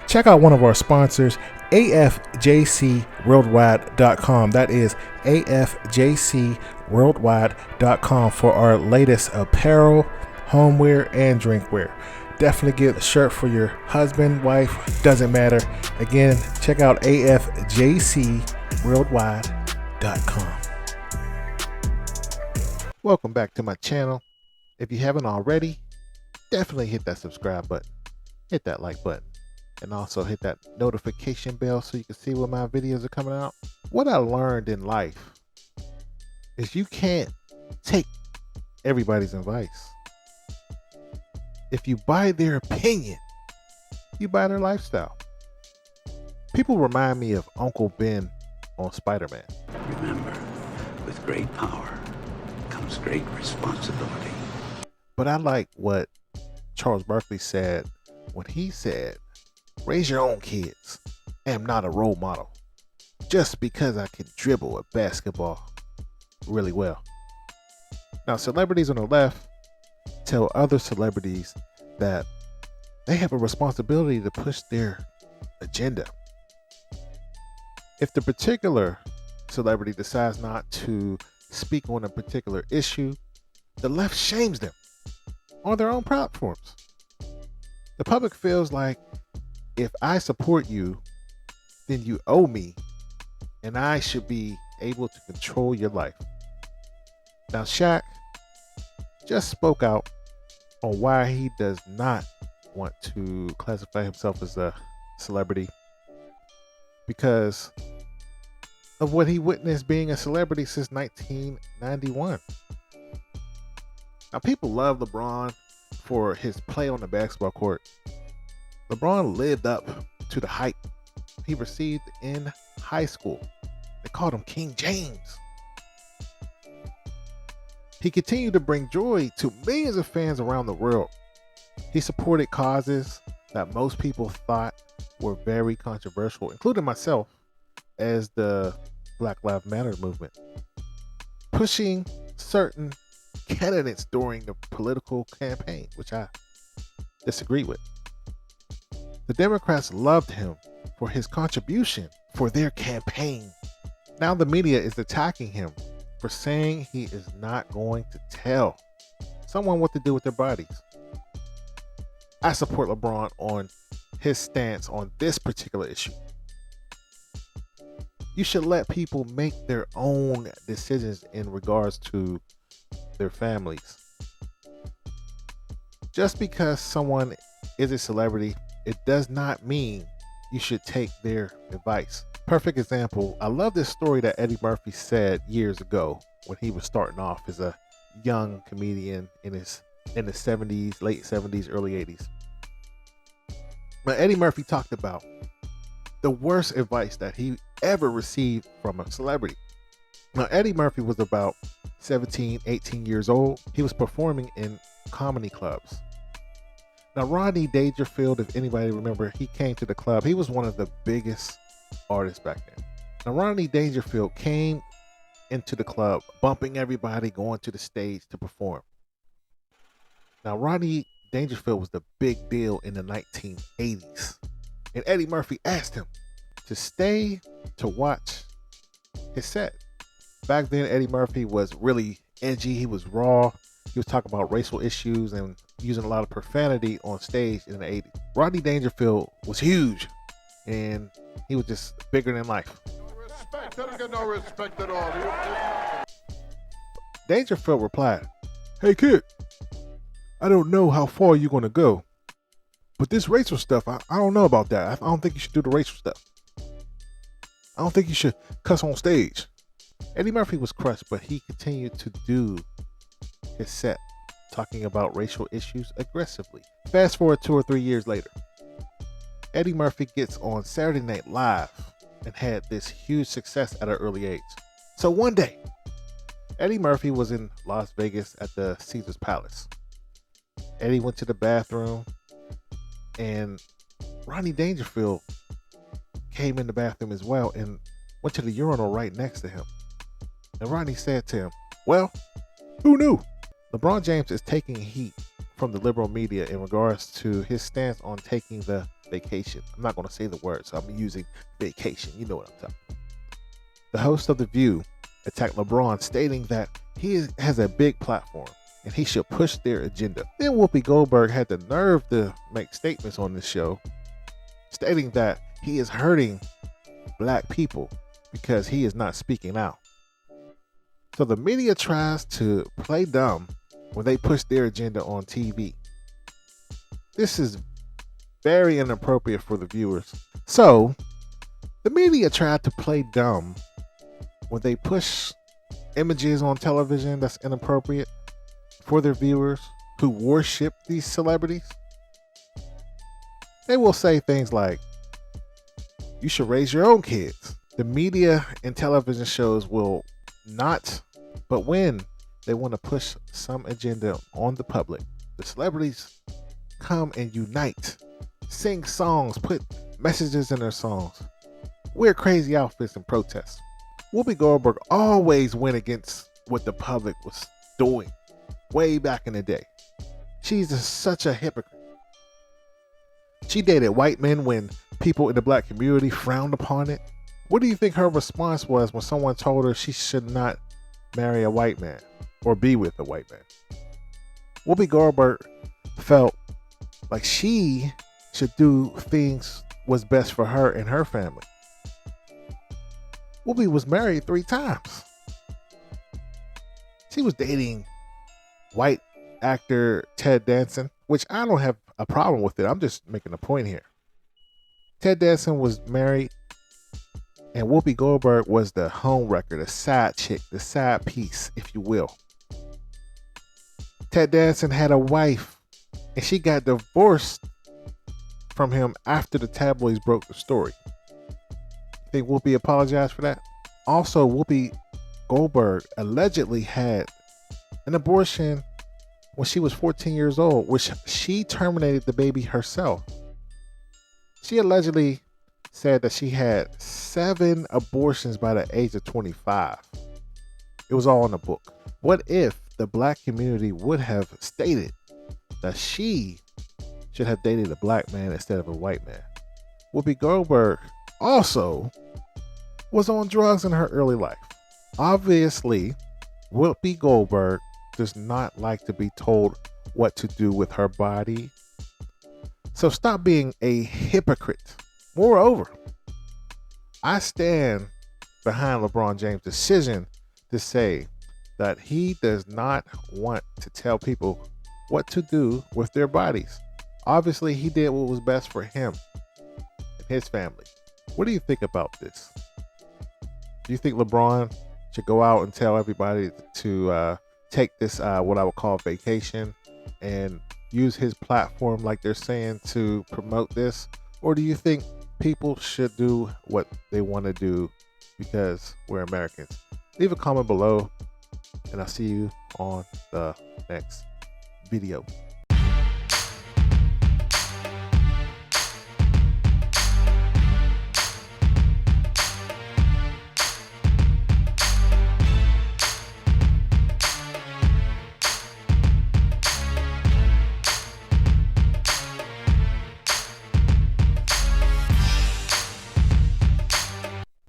check out one of our sponsors, afjcworldwide.com. That is afjcworldwide.com for our latest apparel, homeware, and drinkware. Definitely get a shirt for your husband, wife, doesn't matter. Again, check out afjcworldwide.com. Welcome back to my channel. If you haven't already, definitely hit that subscribe button, hit that like button, and also hit that notification bell so you can see when my videos are coming out. What I learned in life is you can't take everybody's advice. If you buy their opinion, you buy their lifestyle. People remind me of Uncle Ben on Spider-Man. Remember, with great power comes great responsibility. But I like what Charles Barkley said when he said, raise your own kids. I am not a role model just because I can dribble a basketball really well. Now, celebrities on the left tell other celebrities that they have a responsibility to push their agenda. If the particular celebrity decides not to speak on a particular issue, the left shames them on their own platforms. The public feels like if I support you, then you owe me, and I should be able to control your life. Now, Shaq just spoke out on why he does not want to classify himself as a celebrity because of what he witnessed being a celebrity since 1991. Now, people love LeBron for his play on the basketball court. LeBron lived up to the hype he received in high school. They called him King James. He continued to bring joy to millions of fans around the world. He supported causes that most people thought were very controversial, including myself, as the Black Lives Matter movement, pushing certain candidates during the political campaign, which I disagree with. The Democrats loved him for his contribution for their campaign. Now the media is attacking him for saying he is not going to tell someone what to do with their bodies. I support LeBron on his stance on this particular issue. You should let people make their own decisions in regards to their families. Just because someone is a celebrity, it does not mean you should take their advice. Perfect example, I love this story that Eddie Murphy said years ago when he was starting off as a young comedian in the 70s, late 70s, early 80s. But Eddie Murphy talked about the worst advice that he ever received from a celebrity. Now, Eddie Murphy was about 17, 18 years old. He was performing in comedy clubs. Now, Rodney Dangerfield, if anybody remember, he came to the club. He was one of the biggest artists back then. Now, Rodney Dangerfield came into the club, bumping everybody, going to the stage to perform. Now, Rodney Dangerfield was the big deal in the 1980s. And Eddie Murphy asked him to stay to watch his set. Back then, Eddie Murphy was really edgy. He was raw. He was talking about racial issues and using a lot of profanity on stage in the 80s. Rodney Dangerfield was huge, and he was just bigger than life. No respect. I don't get no respect at all. Dangerfield replied, "Hey kid, I don't know how far you're going to go, but this racial stuff, I don't know about that. I don't think you should do the racial stuff. I don't think you should cuss on stage." Eddie Murphy was crushed, but he continued to do his set, talking about racial issues aggressively. Fast forward 2 or 3 years later, Eddie Murphy gets on Saturday Night Live and had this huge success at an early age. So one day, Eddie Murphy was in Las Vegas at the Caesars Palace. Eddie went to the bathroom, and Rodney Dangerfield came in the bathroom as well and went to the urinal right next to him. And Rodney said to him, "Well, who knew? LeBron James is taking heat from the liberal media in regards to his stance on taking the vacation. I'm not going to say the word, so I'm using vacation. You know what I'm talking about. The host of The View attacked LeBron, stating that he has a big platform and he should push their agenda. Then Whoopi Goldberg had the nerve to make statements on this show, stating that he is hurting black people because he is not speaking out. So the media tries to play dumb when they push their agenda on TV. This is very inappropriate for the viewers. So the media tried to play dumb when they push images on television that's inappropriate for their viewers who worship these celebrities. They will say things like, you should raise your own kids. The media and television shows will not, but when they want to push some agenda on the public, the celebrities come and unite, sing songs, put messages in their songs, wear crazy outfits and protest. Whoopi Goldberg always went against what the public was doing way back in the day. She's such a hypocrite. She dated white men when people in the black community frowned upon it. What do you think her response was when someone told her she should not marry a white man or be with a white man? Whoopi Goldberg felt like she should do things what's best for her and her family. Whoopi was married 3 times. She was dating white actor Ted Danson, which I don't have a problem with it. I'm just making a point here. Ted Danson was married, and Whoopi Goldberg was the home wrecker, the side chick, the side piece, if you will. Ted Danson had a wife, and she got divorced from him after the tabloids broke the story. You think Whoopi apologized for that? Also, Whoopi Goldberg allegedly had an abortion when she was 14 years old, which she terminated the baby herself. She allegedly said that she had 7 abortions by the age of 25. It was all in the book. What if the black community would have stated that she should have dated a black man instead of a white man? Whoopi Goldberg also was on drugs in her early life. Obviously, Whoopi Goldberg does not like to be told what to do with her body. So stop being a hypocrite. Moreover, I stand behind LeBron James' decision to say that he does not want to tell people what to do with their bodies. Obviously, he did what was best for him and his family. What do you think about this? Do you think LeBron should go out and tell everybody to take this, what I would call vacation, and use his platform like they're saying to promote this? Or do you think people should do what they want to do because we're Americans? Leave a comment below, and I'll see you on the next video.